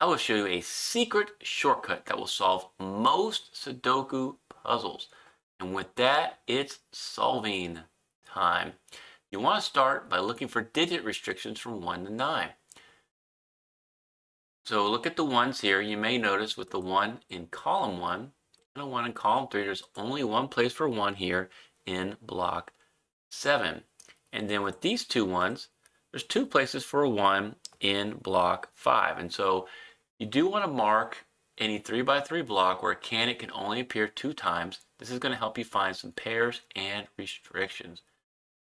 I will show you a secret shortcut that will solve most Sudoku puzzles. And with that, it's solving time. You want to start by looking for digit restrictions from 1 to 9. So look at the ones here. You may notice with the 1 in column 1 and a 1 in column 3, there's only one place for 1 here in block 7. And then with these two ones, there's 2 places for a 1 in block 5. And so you do want to mark any 3x3 block where it can only appear 2 times. This is going to help you find some pairs and restrictions.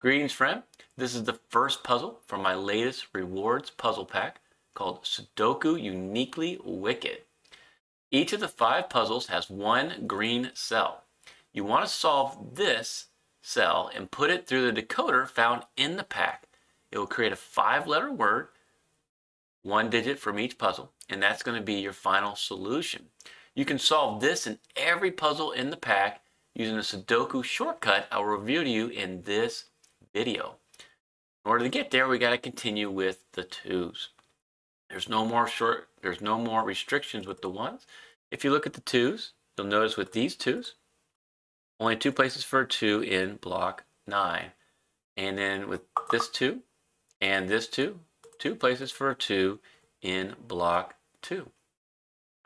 Greetings, friend. This is the first puzzle from my latest rewards puzzle pack called Sudoku Uniquely Wicked. Each of the 5 puzzles has 1 green cell. You want to solve this cell and put it through the decoder found in the pack. It will create a 5-letter word, 1 digit from each puzzle, and that's going to be your final solution. You can solve this and every puzzle in the pack using a Sudoku shortcut I'll review to you in this video. In order to get there, we got to continue with the 2s. There's no more restrictions with the 1s. If you look at the 2s, you'll notice with these 2s, only 2 places for a 2 in block 9. And then with this 2 and this 2, 2 places for a 2 in block 2.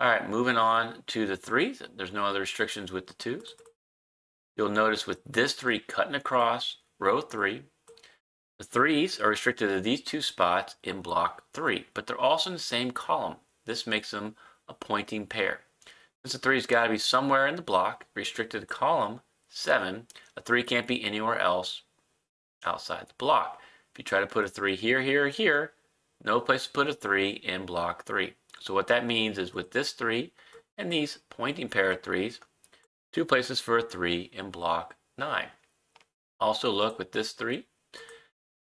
All right, moving on to the 3s. There's no other restrictions with the 2s. You'll notice with this 3 cutting across row 3, the 3s are restricted to these 2 spots in block 3, but they're also in the same column. This makes them a pointing pair. Since the 3's got to be somewhere in the block, restricted to column 7, a 3 can't be anywhere else outside the block. If you try to put a 3 here, here, here, no place to put a 3 in block 3. So what that means is with this 3 and these pointing pair of 3s, 2 places for a 3 in block 9. Also look with this 3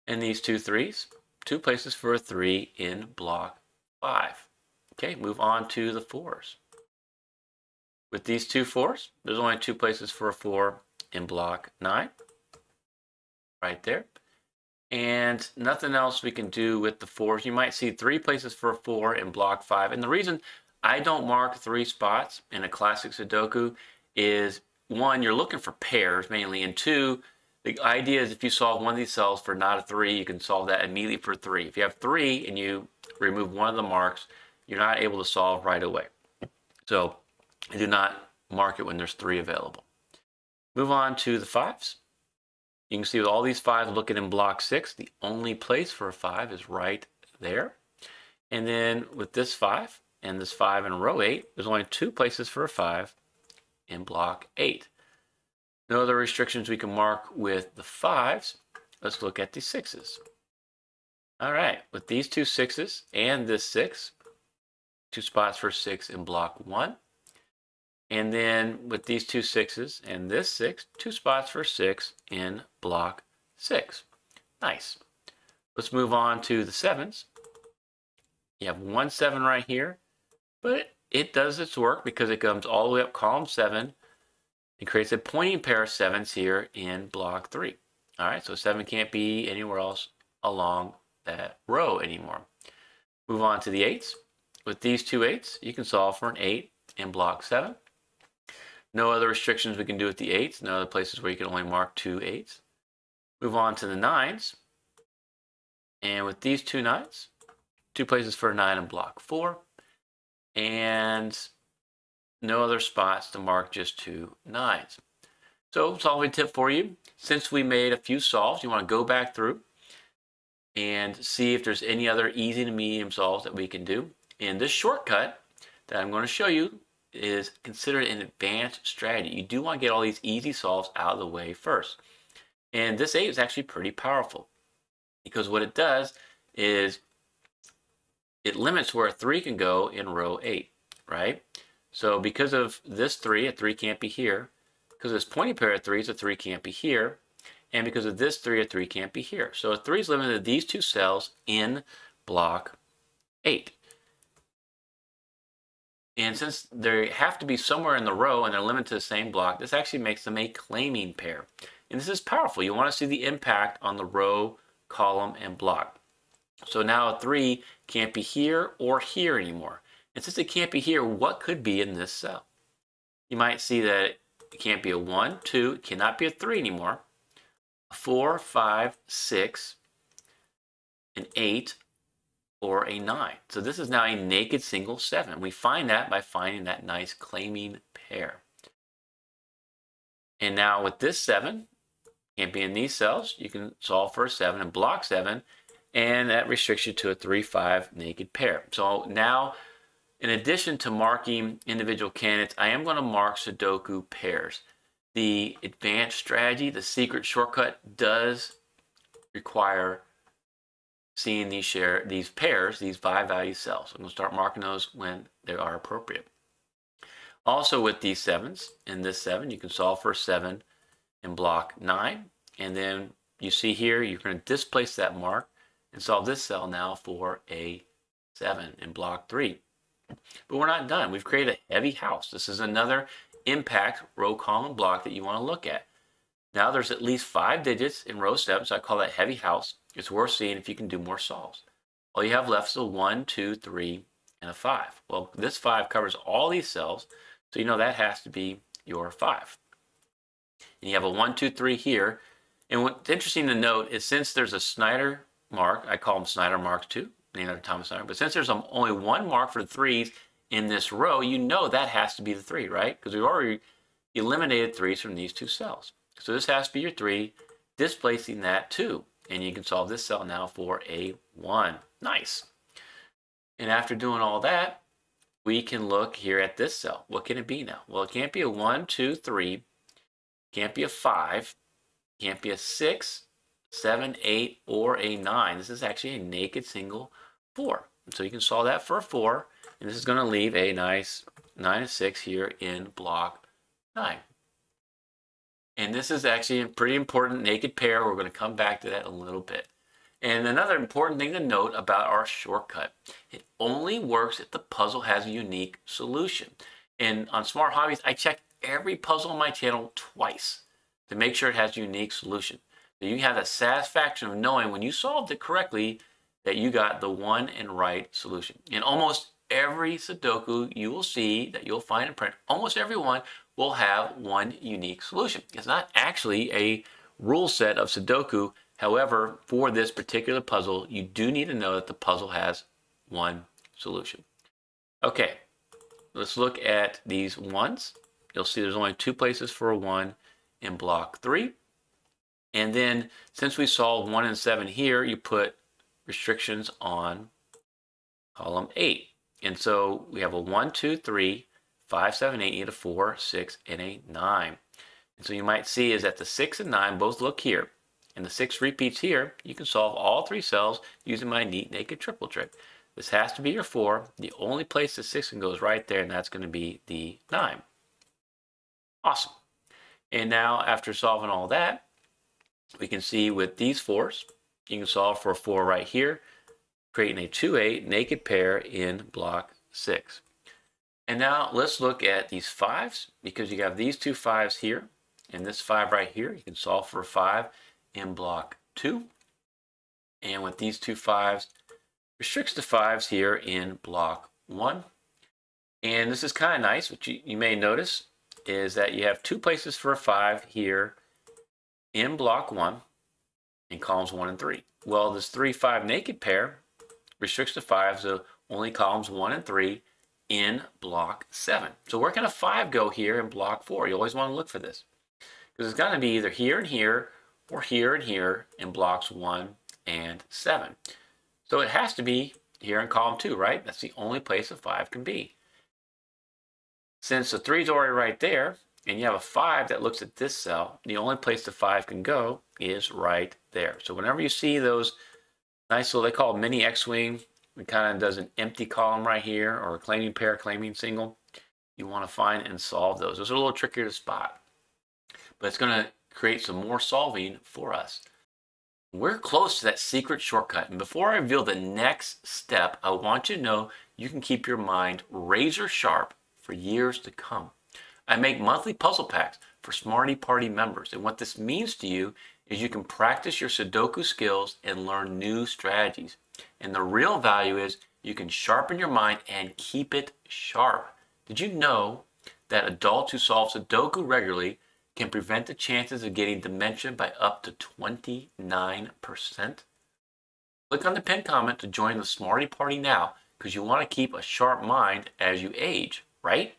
and these 2 3s, 2 places for a 3 in block 5. Okay, move on to the 4s. With these 2 4s, there's only 2 places for a 4 in block 9. Right there. And nothing else we can do with the 4s. You might see 3 places for a 4 in block 5. And the reason I don't mark 3 spots in a classic Sudoku is, 1, you're looking for pairs mainly, and 2, the idea is if you solve one of these cells for not a 3, you can solve that immediately for 3. If you have 3 and you remove one of the marks, you're not able to solve right away. So I do not mark it when there's 3 available. Move on to the 5s. You can see with all these 5s looking in block 6, the only place for a 5 is right there. And then with this 5 and this 5 in row 8, there's only 2 places for a 5 in block 8. No other restrictions we can mark with the 5s. Let's look at the 6s. All right, with these 2 6s and this 6, 2 spots for 6 in block 1. And then with these 2 6s and this 6, 2 spots for 6 in block 6. Nice. Let's move on to the 7s. You have 1 7 right here, but it does its work because it comes all the way up column 7 and creates a pointing pair of 7s here in block 3. All right, so 7 can't be anywhere else along that row anymore. Move on to the 8s. With these 2 8s, you can solve for an 8 in block 7. No other restrictions we can do with the 8s. No other places where you can only mark 2 8s. Move on to the 9s. And with these 2 9s, 2 places for a 9 in block 4. And no other spots to mark just 2 9s. So solving tip for you. Since we made a few solves, you want to go back through and see if there's any other easy to medium solves that we can do. And this shortcut that I'm going to show you is considered an advanced strategy. You do want to get all these easy solves out of the way first. And this 8 is actually pretty powerful because what it does is it limits where a 3 can go in row 8, right? So because of this 3, a 3 can't be here. Because of this pointing pair of 3s, a 3 can't be here. And because of this 3, a 3 can't be here. So a 3 is limited to these 2 cells in block 8. And since they have to be somewhere in the row and they're limited to the same block, this actually makes them a claiming pair. And this is powerful. You want to see the impact on the row, column, and block. So now a 3 can't be here or here anymore. And since it can't be here, what could be in this cell? You might see that it can't be a 1, 2, it cannot be a 3 anymore, a 4, 5, 6, an 8, or a 9. So this is now a naked single 7. We find that by finding that nice claiming pair. And now with this 7, can't be in these cells, you can solve for a 7 and block 7, and that restricts you to a 3, 5 naked pair. So now, in addition to marking individual candidates, I am going to mark Sudoku pairs. The advanced strategy, the secret shortcut, does require seeing these pairs, these 5 value cells. I'm going to start marking those when they are appropriate. Also with these 7s, in this 7, you can solve for a 7 in block 9. And then you see here, you're going to displace that mark and solve this cell now for a 7 in block 3. But we're not done. We've created a heavy house. This is another impact row, column, block that you want to look at. Now there's at least 5 digits in row 7, so I call that heavy house. It's worth seeing if you can do more solves. All you have left is a 1, 2, 3, and a 5. Well, this 5 covers all these cells, so you know that has to be your 5. And you have a 1, 2, 3 here. And what's interesting to note is since there's a Snyder mark, I call them Snyder marks too, named after Thomas Snyder, but since there's only one mark for the 3s in this row, you know that has to be the 3, right? Because we've already eliminated 3s from these 2 cells. So this has to be your 3, displacing that 2. And you can solve this cell now for a 1. Nice. And after doing all that, we can look here at this cell. What can it be now? Well, it can't be a 1, 2, 3. Can't be a 5. Can't be a 6, 7, 8, or a 9. This is actually a naked single 4. So you can solve that for a 4. And this is going to leave a nice 9 and 6 here in block 9. And this is actually a pretty important naked pair. We're going to come back to that in a little bit. And another important thing to note about our shortcut, it only works if the puzzle has a unique solution. And on Smart Hobbies, I check every puzzle on my channel twice to make sure it has a unique solution. So you have the satisfaction of knowing when you solved it correctly that you got the one and right solution. In almost every Sudoku you will see that you'll find in print, almost everyone will have one unique solution. It's not actually a rule set of Sudoku. However, for this particular puzzle, you do need to know that the puzzle has one solution. Okay, let's look at these ones. You'll see there's only 2 places for a 1 in block 3. And then since we solved 1 and 7 here, you put restrictions on column 8. And so we have a 1, 2, 3, 5, 7, 8, you get a 4, 6, and a 9. And so you might see is that the 6 and 9 both look here. And the 6 repeats here. You can solve all 3 cells using my neat naked triple trick. This has to be your 4. The only place the 6 can go is right there, and that's going to be the 9. Awesome. And now after solving all that, we can see with these 4s, you can solve for a 4 right here, creating a 2-8 naked pair in block 6. And now let's look at these 5s, because you have these 2 5s here, and this 5 right here. You can solve for a 5 in block 2. And with these 2 5s, restricts the 5s here in block 1. And this is kind of nice. What you may notice is that you have 2 places for a 5 here in block 1 in columns 1 and 3. Well, this 3, 5 naked pair restricts the 5s to only columns 1 and 3 in block 7. So where can a 5 go here in block 4? You always want to look for this, because it's going to be either here and here or here and here in blocks 1 and 7. So it has to be here in column 2, right? That's the only place a 5 can be. Since the 3 is already right there, and you have a 5 that looks at this cell, the only place the 5 can go is right there. So whenever you see those nice little, they call it mini X-wing, it kind of does an empty column right here, or a claiming pair, claiming single, you want to find and solve those. Those are a little trickier to spot, but it's going to create some more solving for us. We're close to that secret shortcut, and before I reveal the next step, I want you to know you can keep your mind razor sharp for years to come. I make monthly puzzle packs for Smarty Party members, and what this means to you is you can practice your Sudoku skills and learn new strategies. And the real value is you can sharpen your mind and keep it sharp. Did you know that adults who solve Sudoku regularly can prevent the chances of getting dementia by up to 29%? Click on the pinned comment to join the Smarty Party now, because you want to keep a sharp mind as you age, right?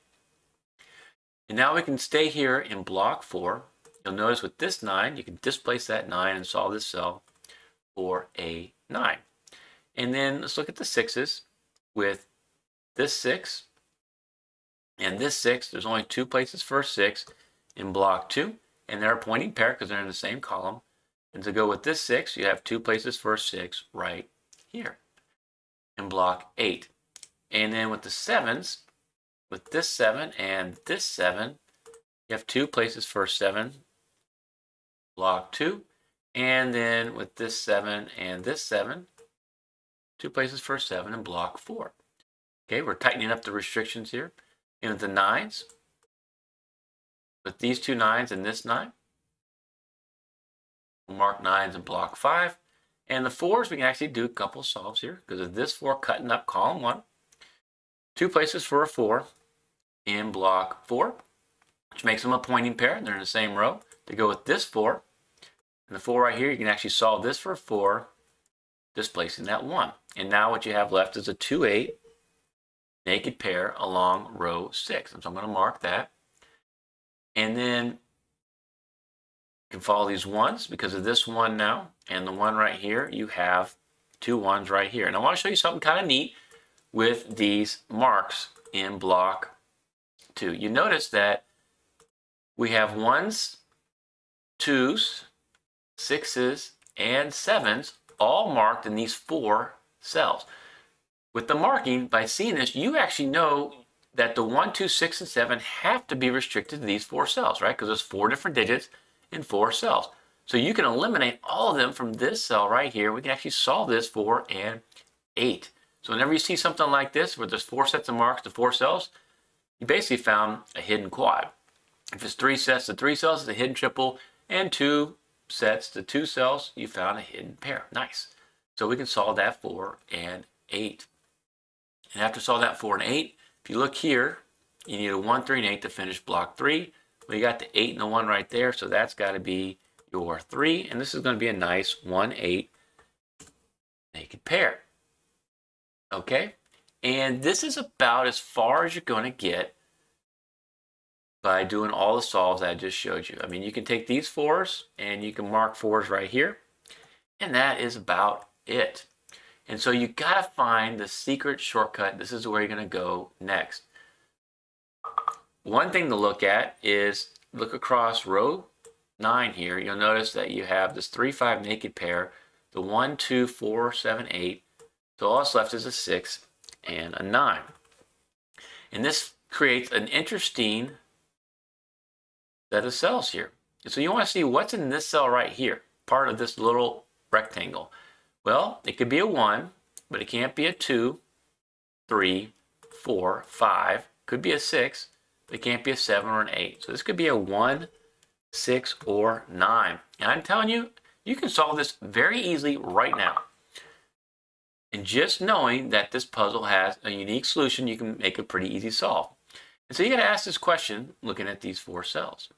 And now we can stay here in block 4. You'll notice with this 9, you can displace that 9 and solve this cell for a 9. And then let's look at the 6s. With this 6 and this 6, there's only 2 places for a 6 in block 2, and they're a pointing pair because they're in the same column. And to go with this 6, you have 2 places for a 6 right here in block 8. And then with the 7s, with this 7 and this 7, you have 2 places for a 7, block 2. And then with this 7 and this 7, 2 places for a 7 in block 4. Okay, we're tightening up the restrictions here. And with the 9s, with these 2 9s and this 9, we'll mark 9s in block 5. And the 4s, we can actually do a couple solves here because of this 4 cutting up column 1. 2 places for a 4 in block 4, which makes them a pointing pair. They're in the same row. To go with this 4, and the 4 right here, you can actually solve this for a 4, displacing that 1. And now what you have left is a 2 8 naked pair along row 6. And so I'm going to mark that. And then you can follow these 1s because of this 1 now. And the 1 right here, you have 2 1s right here. And I want to show you something kind of neat with these marks in block 2. You notice that we have 1s, 2s, 6s, and 7s all marked in these 4 cells. With the marking, by seeing this, you actually know that the 1, 2, 6, and 7 have to be restricted to these 4 cells, right? Because there's 4 different digits in 4 cells. So you can eliminate all of them from this cell right here. We can actually solve this for an 8. So whenever you see something like this, where there's 4 sets of marks to 4 cells, you basically found a hidden quad. If it's 3 sets to 3 cells, it's a hidden triple, and 2 sets to 2 cells, you found a hidden pair. Nice. So we can solve that for an 8. And after solve that for an 8, if you look here, you need a 1, 3, and 8 to finish block 3. Well, you got the 8 and the 1 right there, so that's got to be your 3. And this is going to be a nice 1, 8 naked pair. Okay? And this is about as far as you're going to get by doing all the solves I just showed you. I mean, you can take these 4s and you can mark 4s right here. And that is about it. And so you got to find the secret shortcut. This is where you're going to go next. One thing to look at is look across row 9 here. You'll notice that you have this 3, 5 naked pair, the 1, 2, 4, 7, 8. So all that's left is a 6 and a 9. And this creates an interesting set of cells here. And so you want to see what's in this cell right here, part of this little rectangle. Well, it could be a 1, but it can't be a 2, 3, 4, 5. Could be a 6, but it can't be a 7 or an 8. So this could be a 1, 6, or 9. And I'm telling you, you can solve this very easily right now. And just knowing that this puzzle has a unique solution, you can make a pretty easy solve. And so you got to ask this question looking at these 4 cells.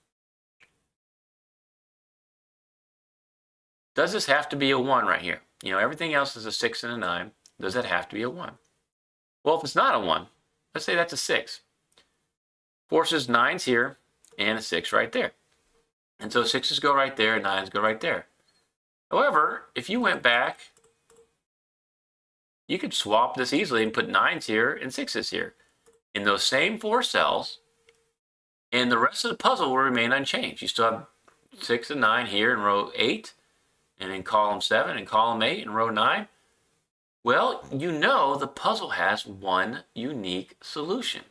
Does this have to be a 1 right here? You know, everything else is a 6 and a 9. Does that have to be a 1? Well, if it's not a 1, let's say that's a 6. Forces 9's here and a 6 right there. And so 6's go right there, 9's go right there. However, if you went back, you could swap this easily and put 9's here and 6's here in those same 4 cells, and the rest of the puzzle will remain unchanged. You still have 6 and 9 here in row 8, and in column 7 and column 8 in row 9. Well, you know the puzzle has one unique solution.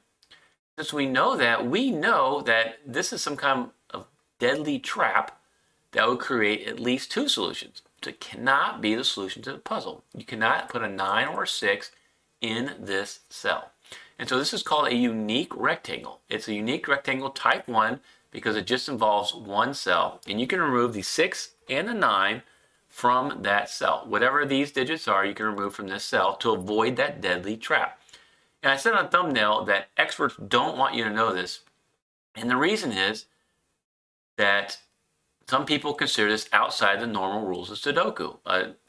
Since we know that this is some kind of deadly trap that would create at least 2 solutions. So it cannot be the solution to the puzzle. You cannot put a 9 or a 6 in this cell. And so this is called a unique rectangle. It's a unique rectangle type 1 because it just involves 1 cell. And you can remove the 6 and the 9 from that cell. Whatever these digits are, you can remove from this cell to avoid that deadly trap. And I said on a thumbnail that experts don't want you to know this. And the reason is that some people consider this outside the normal rules of Sudoku.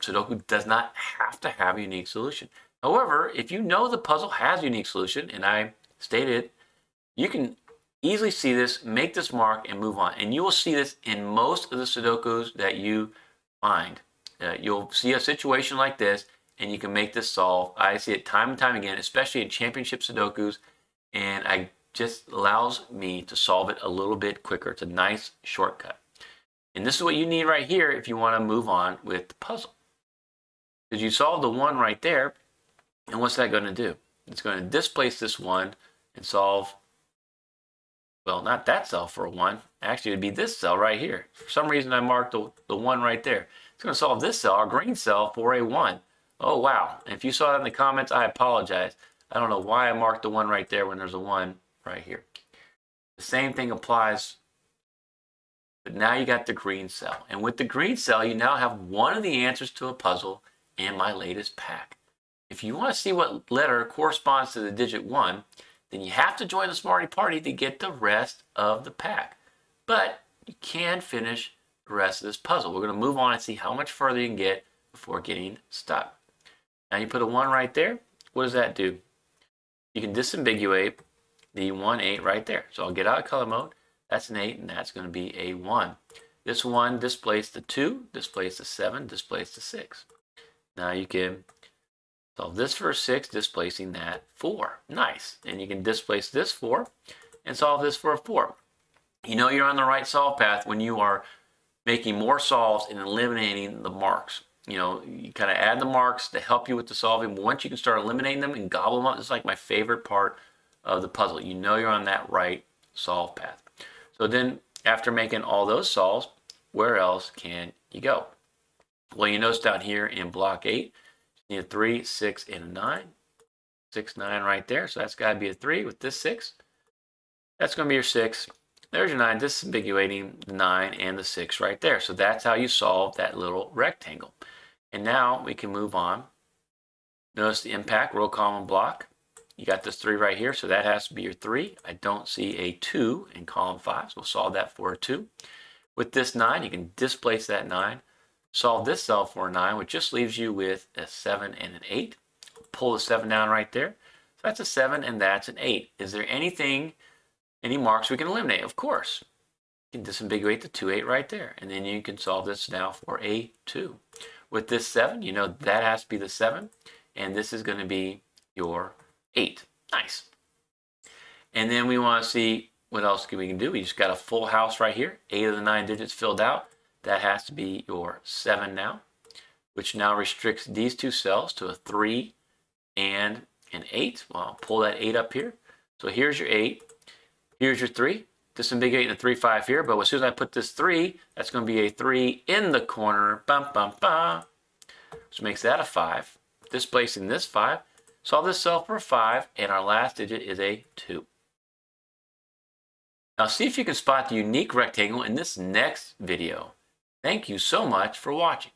Sudoku does not have to have a unique solution. However, if you know the puzzle has a unique solution, and I stated, you can easily see this, make this mark, and move on. And you will see this in most of the Sudokus that you find. You'll see a situation like this, and you can make this solve. I see it time and time again, especially in championship Sudokus, and it just allows me to solve it a little bit quicker. It's a nice shortcut. And this is what you need right here if you want to move on with the puzzle. Because you solve the 1 right there, and what's that going to do? It's going to displace this 1 and solve, well, not that cell for a 1. Actually, it would be this cell right here. For some reason, I marked the 1 right there. It's going to solve this cell, our green cell, for a 1. Oh, wow. And if you saw that in the comments, I apologize. I don't know why I marked the 1 right there when there's a 1 right here. The same thing applies. But now you got the green cell. And with the green cell, you now have one of the answers to a puzzle in my latest pack. If you want to see what letter corresponds to the digit 1, then you have to join the Smarty Party to get the rest of the pack. But you can finish the rest of this puzzle. We're going to move on and see how much further you can get before getting stuck. Now you put a 1 right there. What does that do? You can disambiguate the 1, 8 right there. So I'll get out of color mode. That's an 8, and that's going to be a 1. This 1 displaced the 2, displaced the 7, displaced the 6. Now you can solve this for a 6, displacing that 4. Nice. And you can displace this 4 and solve this for a 4. You know you're on the right solve path when you are making more solves and eliminating the marks. You know, you kind of add the marks to help you with the solving. But once you can start eliminating them and gobble them up, it's like my favorite part of the puzzle. You know you're on that right solve path. So then, after making all those solves, where else can you go? Well, you notice down here in block 8, you need a 3, 6, and a 9. 6, 9 right there. So that's got to be a 3 with this 6. That's going to be your 6. There's your 9, disambiguating the 9 and the 6 right there. So that's how you solve that little rectangle. And now we can move on. Notice the impact, row, column, block. You got this 3 right here, so that has to be your 3. I don't see a 2 in column 5, so we'll solve that for a 2. With this 9, you can displace that 9. Solve this cell for a 9, which just leaves you with a 7 and an 8. Pull the 7 down right there. So that's a 7 and that's an 8. Is there any marks we can eliminate? Of course. You can disambiguate the 2, 8 right there. And then you can solve this now for a 2. With this 7, you know that has to be the 7. And this is going to be your 8. Nice. And then we want to see what else we can do. We just got a full house right here. 8 of the 9 digits filled out. That has to be your 7 now, which now restricts these two cells to a 3 and an 8. Well, I'll pull that 8 up here. So here's your 8. Here's your 3. Disambiguating the 3, 5 here. But as soon as I put this 3, that's going to be a 3 in the corner. Bum, bum, bum. Which makes that a 5. Displacing this 5. Solve this cell for a 5, and our last digit is a 2. Now see if you can spot the unique rectangle in this next video. Thank you so much for watching.